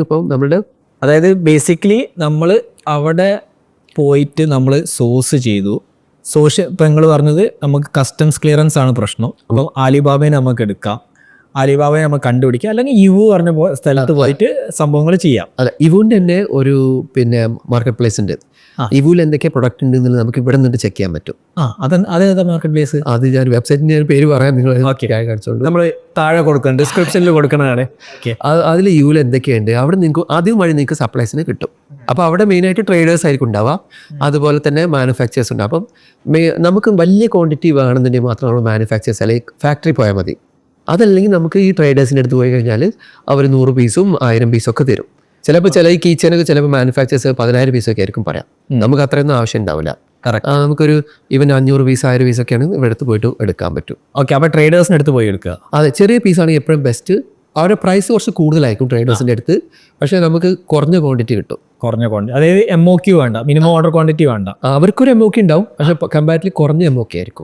ഇപ്പം നമ്മളുടെ അതായത് ബേസിക്കലി നമ്മൾ അവിടെ പോയിട്ട് നമ്മൾ സോഴ്സ് ചെയ്തു. ഇപ്പം നിങ്ങൾ പറഞ്ഞത് നമുക്ക് കസ്റ്റംസ് ക്ലിയറൻസ് ആണ് പ്രശ്നം. അപ്പം ആലിബാബയെ നമുക്ക് എടുക്കാം, ആലിബാബയെ നമുക്ക് കണ്ടുപിടിക്കാം, അല്ലെങ്കിൽ ഇവു പറഞ്ഞ സ്ഥലത്ത് പോയിട്ട് സംഭവങ്ങൾ ചെയ്യാം. അതെ, ഇവുവിൻ്റെ തന്നെ ഒരു മാർക്കറ്റ് പ്ലേസ് ഉണ്ട്. ഇവുവിൽ എന്തൊക്കെ പ്രൊഡക്റ്റ് ഉണ്ട് എന്നുള്ളത് നമുക്ക് ഇവിടെ നിന്നിട്ട് ചെക്ക് ചെയ്യാൻ പറ്റും. അതേതാ മാർക്കറ്റ് പ്ലേസ്? അത് ഞാൻ വെബ്സൈറ്റിൻ്റെ പേര് പറയാം, നിങ്ങൾ കാണിച്ചോണ്ട് നമ്മൾ താഴെ കൊടുക്കണം, ഡിസ്ക്രിപ്ഷനിൽ കൊടുക്കണതാണ്. അതിൽ ഇവുവിൽ എന്തൊക്കെയുണ്ട് അവിടെ നിങ്ങൾക്ക് ആദ്യം വഴി നിങ്ങൾക്ക് സപ്ലൈസിന് കിട്ടും. അപ്പോൾ അവിടെ മെയിനായിട്ട് ട്രേഡേഴ്സ് ആയിരിക്കും ഉണ്ടാവുക, അതുപോലെ തന്നെ മാനുഫാക്ചേഴ്സ് ഉണ്ട്. അപ്പം നമുക്ക് വലിയ ക്വാണ്ടിറ്റി വേണമെന്നുണ്ടെങ്കിൽ മാത്രം നമ്മൾ മാനുഫാക്ചേഴ്സ് അല്ലെങ്കിൽ ഫാക്ടറി പോയാൽ മതി. അതല്ലെങ്കിൽ നമുക്ക് ഈ ട്രേഡേഴ്സിൻ്റെ അടുത്ത് പോയി കഴിഞ്ഞാൽ അവർ 100 പീസും 1000 പീസും ഒക്കെ തരും. ചിലപ്പോൾ ഈ കീച്ചനൊക്കെ ചിലപ്പോൾ മാനുഫാക്ചേഴ്സ് 10,000 പീസൊക്കെ ആയിരിക്കും പറയാം. നമുക്ക് അത്രയൊന്നും ആവശ്യം ഉണ്ടാവില്ല. നമുക്കൊരു ഈവൻ 500 പീസ് 1000 പീസൊക്കെയാണ് ഇവിടെ അടുത്ത് പോയിട്ട് എടുക്കാൻ പറ്റും. ഓക്കെ, അപ്പോൾ ട്രേഡേഴ്സിൻ്റെ അടുത്ത് പോയി എടുക്കുക. അതെ, ചെറിയ പീസാണെങ്കിൽ എപ്പോഴും ബെസ്റ്റ്. അവരുടെ പ്രൈസ് കുറച്ച് കൂടുതലായിരിക്കും ട്രേഡേഴ്സിൻ്റെ അടുത്ത്, പക്ഷേ നമുക്ക് കുറഞ്ഞ ക്വാണ്ടിറ്റി കിട്ടും. കുറഞ്ഞ ക്വാണ്ടിറ്റി, അതായത് MOQ വേണ്ട, മിനിമം ഓർഡർ ക്വാണ്ടിറ്റി വേണ്ട. അവർക്കൊരു MOQ ഉണ്ടാവും, പക്ഷേ കമ്പാരിറ്റീവ്ലി കുറഞ്ഞ MOQ ആയിരിക്കും.